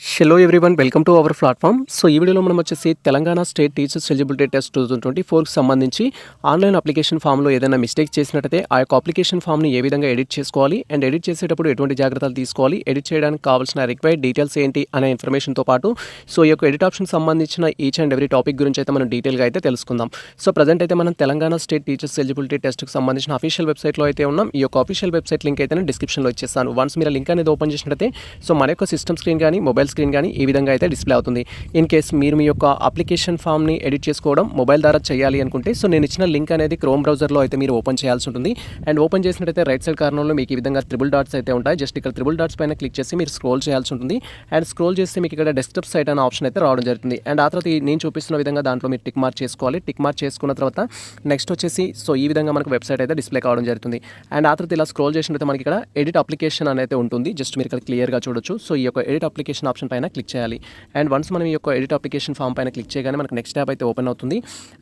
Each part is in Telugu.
Hello everyone, welcome to our platform. So ఈ వీడియోలో మనం వచ్చేసి Telangana state teachers eligibility test 2024కి సంబంధించి ఆన్లైన్ అప్లికేషన్ ఫామ్లో ఏదైనా మిస్టేక్ చేసినట్టయితే ఆ యొక్క అప్లికేషన్ ఫామ్ని ఏ విధంగా ఎడిట్ చేసుకోవాలి అండ్ ఎడిట్ చేసేటప్పుడు ఎటువంటి జాగ్రత్తలు తీసుకోవాలి, ఎడిట్ చేయడానికి కావాల్సిన రిక్వైర్డ్ డీటెయిల్స్ ఏంటి అనే ఇన్ఫర్మేషన్తో పాటు సో ఈ యొక్క ఎడిట్ ఆప్షన్ సంబంధించిన ఈచ్ అండ్ ఎవ్రీ టాపిక్ గురించి అయితే మనం డీటెయిల్గా అయితే తెలుసుకుందాం. సో ప్రజెంట్ అయితే మనం తెలంగాణ స్టేట్ టీచర్స్ ఎలిజిబిలిటీ టెస్ట్కి సంబంధించిన అఫీషియల్ వెబ్సైట్లో అయితే ఉన్నాం. ఈ యొక్క అఫీషియల్ వెబ్సైట్ లింక్ అయితే నేను డిస్క్రిప్షన్లో ఇచ్చేస్తాను. వన్స్ మీరు లింక్ అనేది ఓపెన్ చేసినట్టయితే సో మన యొక్క సిస్టమ్ స్క్రీన్ కానీ మొబైల్ స్క్రీన్ కానీ ఈ విధంగా అయితే డిస్ప్లే అవుతుంది. ఇన్ కేస్ మీరు మీ యొక్క అప్లికేషన్ ఫామ్ని ఎడిట్ చేసుకోవడం మొబైల్ ద్వారా చేయాలి అనుకుంటే సో నేను ఇచ్చిన లింక్ అనేది క్రోమ్ బ్రౌజర్లో అయితే మీరు ఓపెన్ చేయాల్సి ఉంటుంది. అండ్ ఓపెన్ చేసినట్టయితే రైట్ సైడ్ కార్నర్లో మీకు ఈ విధంగా త్రిబుల్ డాట్స్ అయితే ఉంటాయి. జస్ట్ ఇక్కడ త్రిబుల్ డాట్స్ పైన క్లిక్ చేసి మీరు స్క్రోల్ చేయాల్సి ఉంటుంది. అండ్ స్క్రోల్ చేస్తే మీకు ఇక్కడ డెస్క్టాప్ సైట్ అనే ఆప్షన్ అయితే రావడం జరుగుతుంది. అండ్ ఆ తర్వాత నేను చూపిస్తున్న విధంగా దాంట్లో మీరు టిక్ మార్క్ చేసుకోవాలి. టిక్ మార్క్ చేసుకున్న తర్వాత నెక్స్ట్ వచ్చేసి సో ఈ విధంగా మనకు వెబ్సైట్ అయితే డిస్ప్లే కావడం జరుగుతుంది. అండ్ ఆ తర్వాత ఇలా స్క్రోల్ చేసినట్టు మనకి ఇక్కడ ఎడిట్ అప్లికేషన్ అనేది ఉంటుంది. జస్ట్ మీరు ఇక్కడ క్లియర్గా చూడొచ్చు. సో ఈ యొక్క ఎడిట్ అప్లికేషన్ ఆప్షన్ పైన క్లిక్ చేయాలి. అండ్ వన్స్ మనం ఈ యొక్క ఎడిట్ అప్లికేషన్ ఫామ్ పైన క్లిక్ చేయగానే మనకు నెక్స్ట్ ట్యాబ్ అయితే ఓపెన్ అవుతుంది.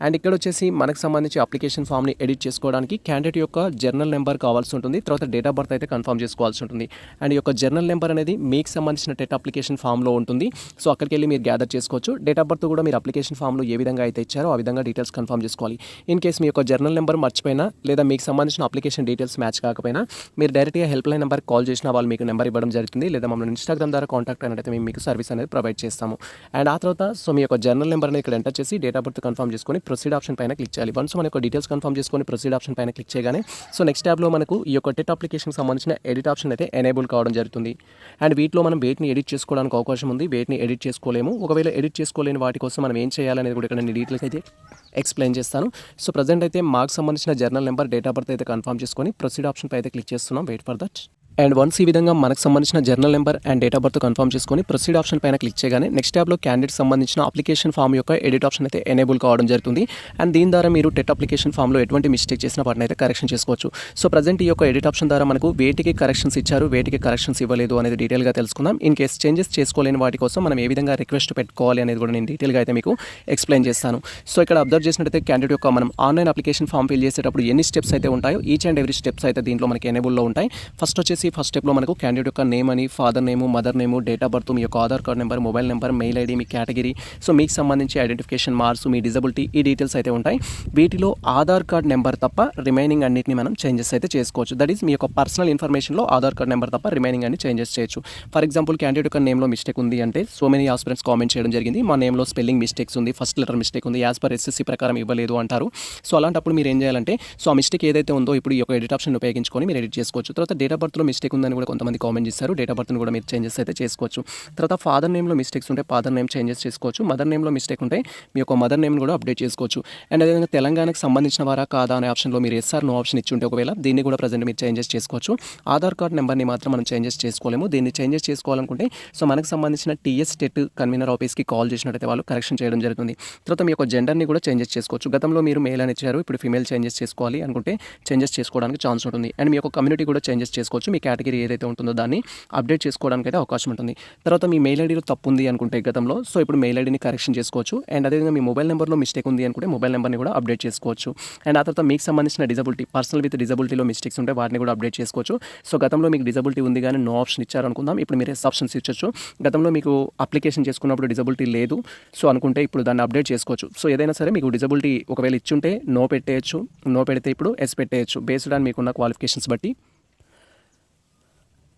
అండ్ ఇక్కడ వచ్చేసి మనకు సంబంధించి అప్లికేషన్ ఫామ్ని ఎడిట్ చేసుకోవడానికి క్యాండిడేట్ యొక్క జర్నల్ నెంబర్ కావాల్సి ఉంటుంది. తర్వాత డేట్ ఆఫ్ బర్త్ అయితే కన్ఫర్మ్ చేసుకోవాల్సి ఉంటుంది. అండ్ ఈ యొక్క జర్నల్ నెంబర్ అనేది మీకు సంబంధించిన టెట్ అప్లికేషన్ ఫామ్లో ఉంటుంది. సో అక్కడికి వెళ్ళి మీరు గ్యాదర్ చేసుకోవచ్చు. డేట్ ఆఫ్ బర్త్ కూడా మీరు అప్లికేషన్ ఫామ్లో ఏ విధంగా అయితే ఇచ్చారో ఆ విధంగా డీటెయిల్స్ కన్ఫర్మ్ చేసుకోవాలి. ఇన్ కేస్ మీ యొక్క జర్నల్ నెంబర్ మర్చిపోయినా లేదా మీకు సంబంధించిన అప్లికేషన్ డీటెయిల్స్ మ్యాచ్ కాకపోయినా మీరు డైరెక్ట్గా హెల్ప్ లైన్ నెంబర్ కాల్ చేసిన వాళ్ళు మీకు నెంబర్ ఇవ్వడం జరుగుతుంది. లేదా మమ్మల్ని ఇన్స్టాగ్రామ్ ద్వారా కాంటాక్ట్ అయినట్టయితే మేము మీకు సర్వీస్ అనేది ప్రొవైడ్ చేస్తాము. అండ్ ఆ తర్వాత సో మీ యొక్క జర్నల్ నెంబర్ అనేది ఇక్కడ ఎంటర్ చేసి డేట్ ఆఫ్ బర్త్ కన్ఫర్మ్ చేసుకొని ప్రొసీడ్ ఆప్షన్ పైన క్లిక్ చేయాలి. వన్స్ మన యొక్క డీటెయిల్స్ కన్ఫర్మ్ చేసుకొని ప్రొసీడ్ ఆప్షన్ పైన క్లిక్ చేయగానే సో నెక్స్ట్ ట్యాబ్లో మనకు ఈ యొక్క టెట్ అప్లికేషన్ సంబంధించిన ఎడిట్ ఆప్షన్ అయితే ఎనేబుల్ కావడం జరుగుతుంది. అండ్ వీటిలో మనం వేటిని ఎడిట్ చేసుకోవడానికి అవకాశం ఉంది, వేటిని ఎడిట్ చేసుకోలేము. ఒకవేళ ఎడిట్ చేసుకోలేని వాటి కోసం మనం ఏం చేయాలనేది కూడా ఇక్కడ నేను డీటెయిల్స్ అయితే ఎక్స్ప్లెయిన్ చేస్తాను. సో ప్రజెంట్ అయితే మాకు సంబంధించిన journal number date of birth అయితే కన్ఫర్మ్ చేసుకొని ప్రొసీడ్ ఆప్షన్ పై అయితే క్లిక్ చేస్తున్నాం. Wait for that. And once ఈ విధంగా మనకు సంబంధించిన journal number and date of birth confirm చేసుకొని ప్రొసీడ్ ఆప్షన్ పైన క్లిక్ చేయగానే నెక్స్ట్ ట్యాబ్లో క్యాండిడేట్ సంబంధించిన అప్లికేషన్ ఫామ్ యొక్క ఎడిట్ ఆప్షన్ అయితే ఎనేబుల్ కావడం జరుగుతుంది. అండ్ దీని ద్వారా మీరు టెట్ అప్లికేషన్ ఫామ్లో ఎటువంటి మిస్టేక్ చేసిన వాటిని అయితే కరెక్షన్ చేసుకోవచ్చు. సో ప్రజెంట్ ఈ యొక్క ఎడిట్ ఆప్షన్ ద్వారా మనకు వేటికి కరెక్షన్స్ ఇచ్చారు, వేటికి కరెక్షన్స్ ఇవ్వలేదు అనేది డీటెయిల్గా తెలుసుకుందాం. ఇన్ కేస్ చేంజెస్ చేసుకోలేని వాటి కోసం మనం ఏ విధంగా రిక్వెస్ట్ పెట్టుకోవాలి అనేది కూడా నేను డీటెయిల్గా అయితే మీకు ఎక్స్ప్లెయిన్ చేస్తాను. సో ఇక్కడ అబ్జర్వ్ చేసినట్టయితే క్యాండిడేట్ యొక్క మనం ఆన్లైన్ అప్లికేషన్ ఫామ్ ఫిల్ చేసేటప్పుడు ఎన్ని స్టెప్స్ అయితే ఉంటాయో ఈచ్ అండ్ ఎవ్రీ స్టెప్స్ అయితే దీంట్లో మనకి ఎనేబుల్లో ఉంటాయి. ఫస్ట్ స్టెప్లో మనకు క్యాండిడేట్ యొక్క నేమ్ అని, father name, mother name, date of birth, మీ యొక్క Aadhaar card number, mobile number, mail ID, మీ కేటగిరీ, సో మీకు సంబంధించి ఐడెంటిఫికేషన్ మార్క్స్, మీ డిజబిలిటీ, ఈ డీటెయిల్స్ అయితే ఉంటాయి. వీటిలో ఆధార్ కార్డ్ నెంబర్ తప్ప రిమైనింగ్ అన్నిటిని మనం చేంజెస్ అయితే చేసుకోవచ్చు. దట్ ఈస్ మీ యొక్క పర్సనల్ ఇన్ఫర్మేషన్లో ఆధార్ కార్డ్ నెంబర్ తప్ప రిమైనింగ్ అన్ని చేంజెస్ చేయొచ్చు. ఫర్ ఎగ్జాంపుల్ క్యాండిడేట్ యొక్క నేమ్లో మిస్టేక్ ఉంది అంటే సో మెనీ ఆస్పిరెంట్స్ కామెంట్ చేయడం జరిగింది, మా నేమ్లో స్పెల్లింగ్ మిస్టేక్స్ ఉంది, ఫస్ట్ లెటర్ మిస్టేక్ ఉంది, యాజ్ పర్ ఎస్ఎస్సీ ప్రకారం ఇవ్వలేదు అంటారు. సో అలాంటప్పుడు మీరు ఏం చేయాలంటే సో ఆ మిస్టేక్ ఏదైతే ఉందో ఇప్పుడు ఈ యొక్క ఎడిట్ ఆప్షన్ ఉపయోగించుకొని మీరు ఎడిట్ చేసుకోవచ్చు. తర్వాత డేట్ ఆఫ్ బర్త్లో మిస్టేక్ ఉందని కూడా కొంతమంది కామెంట్ చేస్తారు. డేట్ ఆఫ్ బర్త్ని కూడా మీరు చేంజెస్ అయితే చేసుకోవచ్చు. తర్వాత ఫాదర్ నేమ్లో మిస్టేక్స్ ఉంటే ఫాదర్ నేమ్ చేంజెస్ చేసుకోవచ్చు. మదర్ నేమ్లో మిస్టేక్ ఉంటే మీ యొక్క మదర్ నేమ్ని కూడా అప్డేట్ చేసుకోవచ్చు. అండ్ అదేవిధంగా తెలంగాణకు సంబంధించిన వారా కాదా అనే ఆప్షన్లో మీరు ఎస్ఆర్ నో ఆప్షన్ ఇచ్చి ఉంటే ఒకవేళ దీన్ని కూడా ప్రజెంట్ మీరు చేంజెస్ చేసుకోవచ్చు. ఆధార్ కార్డ్ నెంబర్ని మాత్రం మనం చేంజెస్ చేసుకోలేము. దీన్ని చేంజెస్ చేసుకోవాలనుకుంటే సో మనకు సంబంధించిన టీఎస్ టెట్ కన్వీనర్ ఆఫీస్కి కాల్ చేసినట్టయితే వాళ్ళు కరెక్షన్ చేయడం జరుగుతుంది. తర్వాత మీ యొక్క జెండర్ని కూడా చేంజెస్ చేసుకోవచ్చు. గతంలో మీరు మేల్ అని ఇచ్చారు, ఇప్పుడు ఫీమేల్ చేంజెస్ చేసుకోవాలి అనుకుంటే చేంజెస్ చేసుకోవడానికి ఛాన్స్ ఉంటుంది. అండ్ మీ యొక్క కమ్యూనిటీ కూడా చేంజెస్ చేసుకోవచ్చు. మీ కేటగిరీ ఏదైతే ఉంటుందో దాన్ని అప్డేట్ చేసుకోవడానికి అయితే అవకాశం ఉంటుంది. తర్వాత మీ మెయిల్ ఐడీలో తప్పు ఉంది అనుకుంటే గతంలో సో ఇప్పుడు మెయిల్ ఐడీని కరెక్షన్ చేసుకోవచ్చు. అండ్ అదేవిధంగా మీ మొబైల్ నెంబర్లో మిస్టేక్ ఉంది అనుకుంటే మొబైల్ నెంబర్ని కూడా అప్డేట్ చేసుకోవచ్చు. అండ్ ఆ తర్వాత మీకు సంబంధించిన డిజబిలిటీ, పర్సనల్ విత్ డిజబిలిటీలో మిస్టేక్స్ ఉంటే వాటిని కూడా అప్డేట్ చేసుకోవచ్చు. సో గతంలో మీకు డిజబిలిటీ ఉంది కానీ నో ఆప్షన్ ఇచ్చారు అనుకుందాం, ఇప్పుడు మీరు ఎస్ ఆప్షన్స్ ఇచ్చొచ్చు. గతంలో మీకు అప్లికేషన్ చేసుకున్నప్పుడు డిజబిలిటీ లేదు సో అనుకుంటే ఇప్పుడు దాన్ని అప్డేట్ చేసుకోవచ్చు. సో ఏదైనా సరే మీకు డిజబిలిటీ ఒకవేళ ఇచ్చుంటే నో పెట్టేయచ్చు, నో పెడితే ఇప్పుడు ఎస్ పెట్టేయచ్చు బేస్డ్ ఆన్ మీకున్న క్వాలిఫికేషన్స్ బట్టి.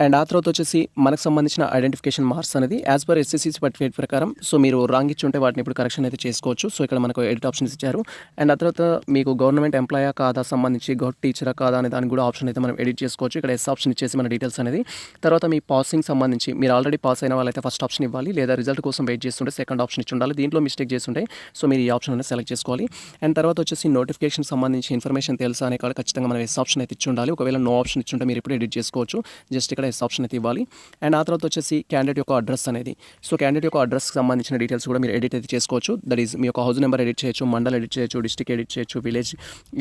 అండ్ ఆ తర్వాత వచ్చేసి మనకు సంబంధించిన ఐడెంటిఫికేషన్ మార్క్స్ అనేది యాజ్ పర్ ఎస్ఎస్సీ సర్టిఫికేట్ ప్రకారం సో మీరు రాంగ్ ఇచ్చి ఉంటే వాటిని ఇప్పుడు కరెక్షన్ అయితే చేసుకోవచ్చు. సో ఇక్కడ మనకు ఎడిట్ ఆప్షన్స్ ఇచ్చారు. అండ్ ఆ తర్వాత మీకు గవర్నమెంట్ ఎంప్లాయా కాదా సంబంధించి గవర్నమెంట్ టీచరా కాదా అనే దానికి కూడా ఆప్షన్ అయితే మనం ఎడిట్ చేసుకోవచ్చు. ఇక్కడ ఎస్ ఆప్షన్ ఇచ్చేసి మన డీటెయిల్స్ అనేది. తర్వాత మీ పాసింగ్ సంబంధించి మీరు ఆల్రెడీ పాస్ అయిన వాళ్ళైతే ఫస్ట్ ఆప్షన్ ఇవ్వాలి, లేదా రిజల్ట్ కోసం వెయిట్ చేస్తుంటే సెకండ్ ఆప్షన్ ఇచ్చి ఉండాలి. దీంట్లో మిస్టేక్ చేస్తుంటే సో మీరు ఈ ఆప్షన్ అనేది సెలెక్ట్ చేసుకోవాలి. అండ్ తర్వాత వచ్చేసి నోటిఫికేషన్ సంబంధించి ఇన్ఫర్మేషన్ తెలుసా అనే కాడ ఖచ్చితంగా మనం ఎస్ ఆప్షన్ అయితే ఇచ్చి ఉండాలి. ఒకవేళ నో ఆప్షన్ ఇచ్చి ఉంటే మీరు ఇప్పుడు ఎడిట్ చేసుకోవచ్చు. జస్ట్ ఇక్కడ ఎస్ ఆప్షన్ అయితే ఇవ్వాలి. అండ్ ఆ తర్వాత వచ్చేసి క్యాండిడేట్ యొక్క అడ్రస్ అనేది సో క్యాండిడేట్ యొక్క అడ్రస్కి సంబంధించిన డీటెయిల్స్ కూడా మీరు ఎడిట్ అయితే చేసుకోవచ్చు. దట్ ఈస్ మీ యొక్క హౌస్ నెంబర్ ఎడిట్ చేయొచ్చు, మండల్ ఎడిట్ చేయొచ్చు, డిస్ట్రిక్ట్ ఎడిట్ చేయొచ్చు, విలేజ్,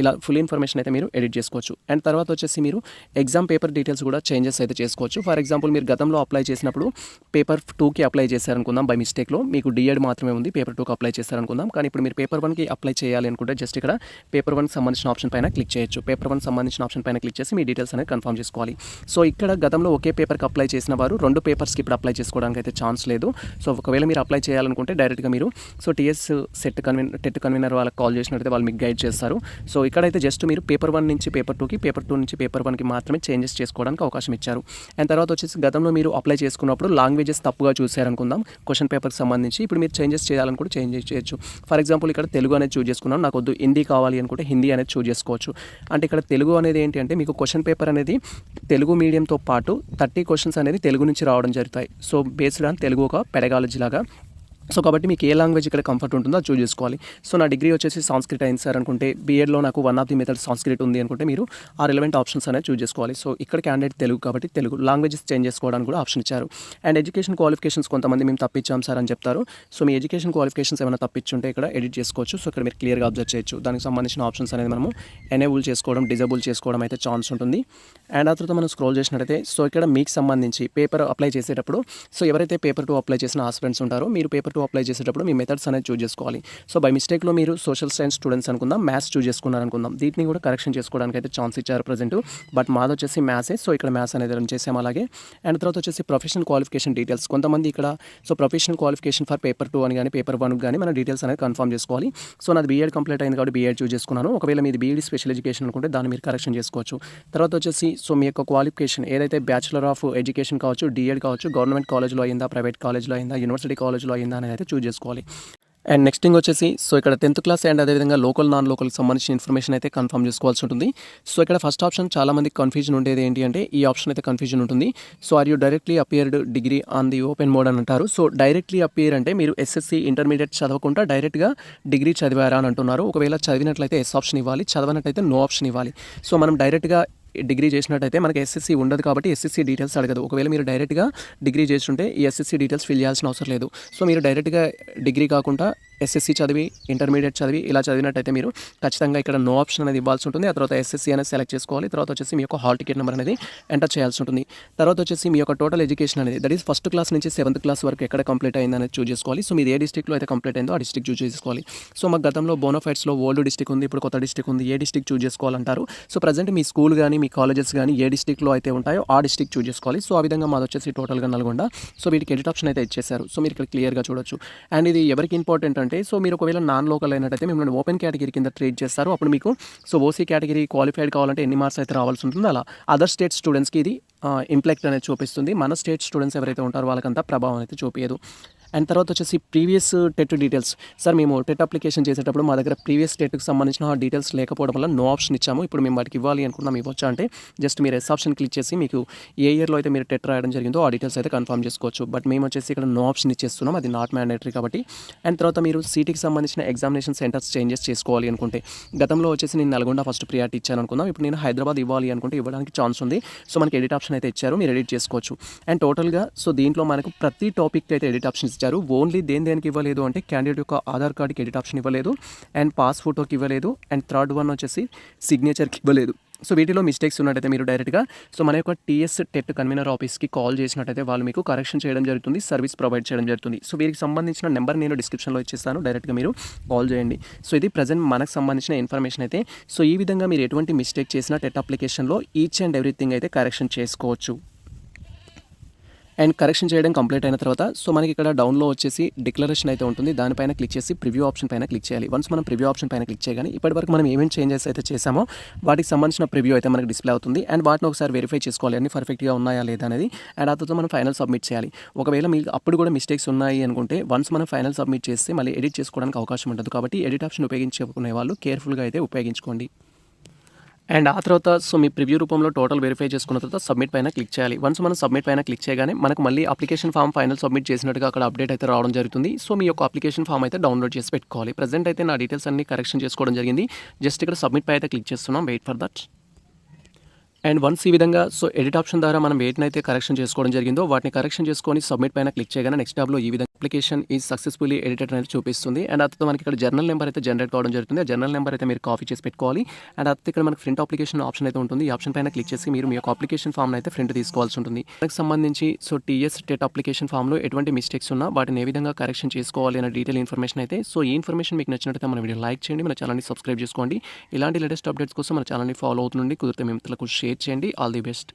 ఇలా ఫుల్ ఇన్ఫర్మేషన్ అయితే మీరు ఎడిట్ చేసుకోవచ్చు. అండ్ తర్వాత వచ్చేసి మీరు ఎగ్జామ్ పేపర్ డీటెయిల్స్ కూడా చేంజెస్ అయితే చేసుకోవచ్చు. ఫర్ ఎగ్జాంపుల్ మీరు గతంలో అప్లై చేసినప్పుడు పేపర్ 2కి అప్లై చేశారనుకుందాం, బై మిస్టేక్లో మీకు డిఎడ్ మాత్రమే ఉంది, పేపర్ 2కి అప్లై చేశారనుకుందాం. కానీ ఇప్పుడు మీరు పేపర్ 1కి అప్లై చేయాలి అనుకుంటే జస్ట్ ఇక్కడ పేపర్ 1కి సంబంధించిన ఆప్షన్ పైన క్లిక్ చేయొచ్చు. పేపర్ 1 సంబంధించిన ఆప్షన్ పైన క్లిక్ చేసి మీ డీటెయిల్స్ అనేది కన్ఫర్మ్ చేసుకోవాలి. సో ఇక్కడ గతంలో ఒకే పేపర్కి అప్లై చేసిన వారు 2 పేపర్స్కి ఇప్పుడు అప్లై చేసుకోవడానికి అయితే ఛాన్స్ లేదు. సో ఒకవేళ మీరు అప్లై చేయాలనుకుంటే డైరెక్ట్గా మీరు సో టీఎస్ టెట్ కన్వీనర్ వాళ్ళకి కాల్ చేసినట్టయితే వాళ్ళు మీకు గైడ్ చేస్తారు. సో ఇక్కడైతే జస్ట్ మీరు పేపర్ 1 నుంచి పేపర్ 2కి, పేపర్ 2 నుంచి పేపర్ 1కి మాత్రమే చేంజెస్ చేసుకోవడానికి అవకాశం ఇచ్చారు. అండ్ తర్వాత వచ్చేసి గతంలో మీరు అప్లై చేసుకున్నప్పుడు లాంగ్వేజెస్ తప్పుగా చూసారనుకుందాం క్వశ్చన్ పేపర్కి సంబంధించి. ఇప్పుడు మీరు చేంజెస్ చేయాలనుకుంటే చేంజ్ చేయొచ్చు. ఫర్ ఎగ్జాంపుల్ ఇక్కడ తెలుగు అనేది చూస్ చేసుకున్నాను, నాకు వద్దు హిందీ కావాలి అనుకుంటే హిందీ అనేది చూస్ చేసుకోవచ్చు. అంటే ఇక్కడ తెలుగు అనేది ఏంటి అంటే మీకు క్వశ్చన్ పేపర్ అనేది తెలుగు మీడియంతో పాటు 30 క్వశ్చన్స్ అనేది తెలుగు నుంచి రావడం జరుగుతాయి. సో బేస్డ్ ఆన్ తెలుగు ఒక పెడగాలజీ లాగా. సో కాబట్టి మీకు ఏ లాంగ్వేజ్ ఇక్కడ కంఫర్ట్ ఉంటుందో అది చూస్ చేసుకోవాలి. సో నా డిగ్రీ వచ్చేసి సాంస్క్రిట్ అయింది సార్ అనుకుంటే, బీఎడ్లో నాకు one of the method Sanskrit ఉంది అనుకుంటే మీరు ఆ రిలవెంట్ ఆప్షన్స్ అనేది చూస్ చేసుకోవాలి. సో ఇక్కడ క్యాండిడేట్ తెలుగు కాబట్టి తెలుగు లాంగ్వేజెస్ చేంజ్ చేసుకోవడానికి కూడా ఆప్షన్ ఇచ్చారు. అండ్ ఎడ్యుకేషన్ క్వాలిఫికేషన్స్ కొంతమంది మేము తప్పించాం సార్ అని చెప్తారు. సో మీ ఎడ్యుకేషన్ క్వాలిఫికేషన్స్ ఏమైనా తప్పించుంటే ఇక్కడ ఎడిట్ చేసుకోవచ్చు. సో ఇక్కడ మీరు క్లియర్గా అబ్జర్వ్ చేయొచ్చు. దానికి సంబంధించిన ఆప్షన్స్ అనేది మనము ఎనేబుల్ చేసుకోవడం, డిజేబుల్ చేసుకోవడం అయితే ఛాన్స్ ఉంటుంది. అండ్ ఆ తర్వాత మనం స్క్రోల్ చేసినట్టయితే సో ఇక్కడ మీకు సంబంధించి పేపర్ అప్లై చేసేటప్పుడు సో ఎవరైతే పేపర్ 2 అప్లై చేసిన ఆస్పిరెంట్స్ ఉంటారో మీరు పేపర్ 2 అప్లై చేసేటప్పుడు మీ మెథడ్స్ అనేది చూస్ చేసుకోవాలి. సో బై మిస్టేక్లో మీరు సోషల్ సైన్స్ స్టూడెంట్స్ అనుకుందాం, మ్యాథ్స్ చూస్ చేసుకున్నారు అనుకుందాం, దీన్ని కూడా కరెక్షన్ చేసుకోవడానికి అయితే ఛాన్స్ ఇచ్చారు ప్రజెంట్. బట్ మాది వచ్చేసి మ్యాథ్సే. సో ఇక్కడ మ్యాథ్స్ అనేది రన్ చేసాము. అలాగే అండ్ తర్వాత వచ్చేసి ప్రొఫెషనల్ క్వాలిఫికేషన్ డీటెయిల్స్ కొంతమంది ఇక్కడ so professional qualification for paper 2 అని కానీ పేపర్ 1 కానీ మన డీటెయిల్స్ అనేది కన్ఫర్మ్ చేసుకోవాలి. సో నాది బీఎడ్ కంప్లీట్ అయింది కాబట్టి బీఎడ్ చూస్ చేసుకున్నాను. ఒకవేళ మీది బీఈడి స్పెషల్ ఎడ్యుకేషన్ అనుకుంటే దాన్ని మీరు కరెక్షన్ చేసుకోవచ్చు. తర్వాత వచ్చేసి సో మీ యొక్క క్వాలిఫికేషన్ ఏదైతే బ్యాచిలర్ ఆఫ్ ఎడ్యుకేషన్ కావచ్చు, డిఎడ్ కావచ్చు, గవర్నమెంట్ కాలేజ్లో అయిందా, ప్రైవేట్ కాలేజ్లో అయిందా, యూనివర్సిటీ కాలేజ్లో అయిందా అనేది అయితే చూస్ చేసుకోవాలి. అండ్ నెక్స్ట్ థింగ్ వచ్చేసి సో ఇక్కడ 10th క్లాస్ అండ్ అదేవిధంగా లోకల్ నాన్ లోకల్కి సంబంధించిన ఇన్ఫర్మేషన్ అయితే కన్ఫర్మ్ చేసుకోవాల్సి ఉంటుంది. సో ఇక్కడ ఫస్ట్ ఆప్షన్ చాలా మందికి కన్ఫ్యూజన్ ఉండేది ఏంటి అంటే ఈ ఆప్షన్ అయితే కన్ఫ్యూజన్ ఉంటుంది. So are you directly appeared degree on the open mode అని అంటారు. సో డైరెక్ట్లీ అపియర్ అంటే మీరు ఎస్ఎస్సి ఇంటర్మీడియట్ చదవకుండా డైరెక్ట్గా డిగ్రీ చదివారా అని అంటున్నారు. ఒకవేళ చదివినట్లయితే ఎస్ ఆప్షన్ ఇవ్వాలి, చదవనట్లయితే నో ఆప్షన్ ఇవ్వాలి. సో మనం డైరెక్ట్గా డిగ్రీ చేసినట్టయితే మనకి ఎస్ఎస్సి ఉండదు కాబట్టి ఎస్ఎస్సి డీటెయిల్స్ అడగదు. ఒకవేళ మీరు డైరెక్ట్గా డిగ్రీ చేస్తుంటే ఈ ఎస్ఎస్సి డీటెయిల్స్ ఫిల్ చేయాల్సిన అవసరం లేదు. సో మీరు డైరెక్ట్గా డిగ్రీ కాకుండా ఎస్ఎస్సి చదివి ఇంటర్మీడియట్ చదివి ఇలా చదివినట్టయితే మీరు ఖచ్చితంగా ఇక్కడ నో ఆప్షన్ అనేది ఇవ్వాల్సి ఉంటుంది. ఆ తర్వాత ఎస్ఎస్సి అనేది సెలెక్ట్ చేసుకోవాలి. తర్వాత వచ్చేసి మీ యొక్క హాల్ టికెట్ నెంబర్ అనేది ఎంటర్ చేయాల్సి ఉంటుంది. తర్వాత వచ్చేసి మీ యొక్క టోటల్ ఎడ్యుకేషన్ అనేది దట్ ఈస్ ఫస్ట్ క్లాస్ నుంచి 7th క్లాస్ వరకు ఎక్కడ కంప్లీట్ అయింది అనేది చూస్ చేసుకోవాలి. సో మీది ఏ డిస్ట్రిక్ట్లో అయితే కంప్లీట్ అయిందో ఆ డిస్ట్రిక్ట్ చూస్ చేసుకోవాలి. సో మాకు గతంలో బోనోఫైడ్స్లో ఓల్డ్ డిస్ట్రిక్ట్ ఉంది, ఇప్పుడు కొత్త డిస్ట్రిక్ట్ ఉంది, ఏ డిస్ట్రిక్ట్ చూస్ చేసుకోవాలంటారు. సో ప్రజెంట్ మీ స్కూల్ కానీ మీ కాలేజెస్ కానీ ఏ డిస్ట్రిక్ట్లో అయితే ఉంటాయో ఆ డిస్ట్రిక్ట్ చూస్ చేసుకోవాలి. సో ఆ విధంగా మాది వచ్చేసి టోటల్గా నల్గొండ. సో వీటికి ఎడిట్ ఆప్షన్ అయితే ఇచ్చేసారు. సో మీరు ఇక్కడ క్లియర్గా చూడొచ్చు. అండ్ ఇది ఎవరికి ఇంపార్టెంట్ అంటే సో మీరు ఒకవేళ నాన్ లోకల్ అయినట్టయితే మిమ్మల్ని ఓపెన్ కేటగిరీ కింద ట్రీట్ చేస్తారు. అప్పుడు మీకు సో ఓసీ కేటగిరీ క్వాలిఫైడ్ కావాలంటే ఎన్ని మార్క్స్ అయితే రావాల్సి ఉంటుంది అలా అదర్ స్టేట్ స్టూడెంట్స్కి ఇది ఇంప్లెక్ట్ అనేది చూపిస్తుంది. మన స్టేట్ స్టూడెంట్స్ ఎవరైతే ఉంటారో వాళ్ళకంతా ప్రభావం అయితే చూపించదు. అండ్ తర్వాత వచ్చేసి ప్రీవియస్ టెట్ డీటెయిల్స్ సార్ మేము టెట్ అప్లికేషన్ చేసేటప్పుడు మా దగ్గర ప్రీవియస్ టెట్కి సంబంధించిన డీటెయిల్స్ లేకపోవడం వల్ల నో ఆప్షన్ ఇచ్చాము. ఇప్పుడు మేము వాటికి ఇవ్వాలి అనుకున్నాం, ఇవ్వచ్చా అంటే జస్ట్ మీరు ఎస్ ఆప్షన్ క్లిక్ చేసి మీకు ఏ ఇయర్లో అయితే మీరు టెట్ రాయడం జరిగిందో ఆ డీటెయిల్స్ అయితే కన్ఫర్మ్ చేసుకోవచ్చు. బట్ మేము వచ్చేసి ఇక్కడ నో ఆప్షన్ ఇచ్చేస్తున్నాం, అది నాట్ మ్యాండేటరీ కాబట్టి. అండ్ తర్వాత మీరు సీటీకి సంబంధించిన ఎగ్జామినేషన్ సెంటర్స్ చేంజెస్ చేసుకోవాలి అనుకుంటే గతంలో వచ్చేసి నేను నల్గొండ ఫస్ట్ ప్రియారిటీ ఇచ్చాను అనుకుందాం, ఇప్పుడు నేను హైదరాబాద్ ఇవ్వాలి అనుకుంటే ఇవ్వడానికి ఛాన్స్ ఉంది. సో మనకి ఎడిట్ ఆప్షన్ అయితే ఇచ్చారు, మీరు ఎడిట్ చేసుకోవచ్చు. అండ్ టోటల్గా సో దీంట్లో మనకు ప్రతి టాపిక్ అయితే ఎడిట్ ఆప్షన్ ఇచ్చారు. ఓన్లీ దేనికి ఇవ్వలేదు అంటే క్యాండిడేట్ యొక్క ఆధార్ కార్డ్కి ఎడిట్ ఆప్షన్ ఇవ్వలేదు, అండ్ పాస్ ఫోటోకి ఇవ్వలేదు, అండ్ థర్డ్ వన్ వచ్చేసి సిగ్నేచర్కి ఇవ్వలేదు. సో వీటిలో మిస్టేక్స్ ఉన్నట్టయితే మీరు డైరెక్ట్గా సో మన యొక్క టీఎస్ టెట్ కన్వీనర్ ఆఫీస్కి కాల్ చేసినట్టయితే వాళ్ళు మీకు కరెక్షన్ చేయడం జరుగుతుంది, సర్వీస్ ప్రొవైడ్ చేయడం జరుగుతుంది. సో వీరికి సంబంధించిన నెంబర్ నేను డిస్క్రిప్షన్లో ఇచ్చేస్తాను, డైరెక్ట్గా మీరు కాల్ చేయండి. సో ఇది ప్రజెంట్ మనకు సంబంధించిన ఇన్ఫర్మేషన్ అయితే. సో ఈ విధంగా మీరు ఎటువంటి మిస్టేక్ చేసినా టెట్ అప్లికేషన్లో ఈచ్ అండ్ ఎవ్రీథింగ్ అయితే కరెక్షన్ చేసుకోవచ్చు. అండ్ కరెక్షన్ చేయడం కంప్లీట్ అయిన తర్వాత సో మనకి ఇక్కడ డౌన్లో వచ్చేసి డిక్లరేషన్ అయితే ఉంటుంది, దానిపైన క్లిక్ చేసి ప్రివ్యూ ఆప్షన్ పైన క్లిక్ చేయాలి. వన్స్ మనం ప్రివ్యూ ఆప్షన్ పైన క్లిక్ చేయగానే ఇప్పటివరకు మనం ఏమేమి చేంజెస్ అయితే చేసామో వాటికి సంబంధించిన ప్రివ్యూ అయితే మనకి డిస్ప్లే అవుతుంది. అండ్ వాటిని ఒకసారి వెరిఫై చేసుకోవాలి అన్ని పర్ఫెక్ట్గా ఉన్నాయా లేదా అనేది. అండ్ ఆ తర్వాత మనం ఫైనల్ సబ్మిట్ చేయాలి. ఒకవేళ మీకు అప్పుడు కూడా మిస్టేక్స్ ఉన్నాయి అనుకుంటే వన్స్ మనం ఫైనల్ సబ్మిట్ చేస్తే మళ్ళీ ఎడిట్ చేసుకోవడానికి అవకాశం ఉంటుంది. కాబట్టి ఎడిట్ ఆప్షన్ ఉపయోగించుకునే వాళ్ళు కేర్ఫుల్గా అయితే ఉపయోగించుకోండి. అండ్ ఆ తర్వాత సో మీ ప్రివ్యూ రూపంలో టోటల్ వెరిఫై చేసుకున్న తర్వాత సబ్మిట్ పైన క్లిక్ చేయాలి. వన్స్ మనం సబ్మిట్ పైన క్లిక్ చేయగానే మనకు మళ్ళీ అప్లికేషన్ ఫామ్ ఫైనల్ సబ్మిట్ చేసినట్టుగా అక్కడ అప్డేట్ అయితే రావడం జరుగుతుంది. సో మీ యొక్క అప్లికేషన్ ఫామ్ అయితే డౌన్లోడ్ చేసి పెట్టుకోవాలి. ప్రజెంట్ అయితే నా డీటెయిల్స్ అన్ని కరెక్షన్ చేసుకోవడం జరిగింది. జస్ట్ ఇక్కడ సబ్మిట్ పై అయితే క్లిక్ చేస్తున్నాం, wait for that. And once ఈ విధంగా సో ఎడిట్ ఆప్షన్ ద్వారా మనం వేటినైతే కరెక్షన్ చేసుకోవడం జరిగిందో వాటిని కరెక్షన్ చేసుకొని సబ్మిట్ పైన క్లిక్ చేయగానే నెక్స్ట్ టాబ్లో ఈ విధంగా అప్లికేషన్ ఈజ్ సక్సెస్ఫుల్లీ ఎడిటెడ్ అనేది చూపిస్తుంది. అండ్ అతను మనకి ఇక్కడ జర్నల్ నెంబర్ అయితే జనరేట్ కావడం జరుగుతుంది. ఆ జర్నల్ నెంబర్ అయితే మీరు కాపీ చేసి పెట్టుకోవాలి. అండ్ అతను ఇక్కడ మనకి ప్రింట్ అప్లికేషన్ ఆప్షన్ అయితే ఉంటుంది. ఈ ఆప్షన్ పైన క్లిక్ చేసి మీరు మీ యొక్క అప్లికేషన్ ఫామ్ అయితే ప్రింట్ తీసుకోవాల్సి ఉంటుంది. దానికి సంబంధించి సో టీఎస్ టెట్ అప్లికేషన్ ఫామ్లో ఎటువంటి మిస్టేక్స్ ఉన్నా వాటిని ఏ విధంగా కరెక్షన్ చేసుకోవాలి అనే డీటెయిల్ ఇన్ఫర్మేషన్ అయితే. సో ఈ ఇన్ఫర్మేషన్ మీకు నచ్చినట్లయితే మన వీడియో లైక్ చేయండి, మన ఛానల్ని సబ్స్క్రైబ్ చేసుకోండి. ఇలాంటి లేటెస్ట్ అప్డేట్స్ కోసం మన ఛానల్ని ఫాలో అవుతుండండి. కుదిరితే మీ మిత్రులకు షేర్ చేయండి. All the best.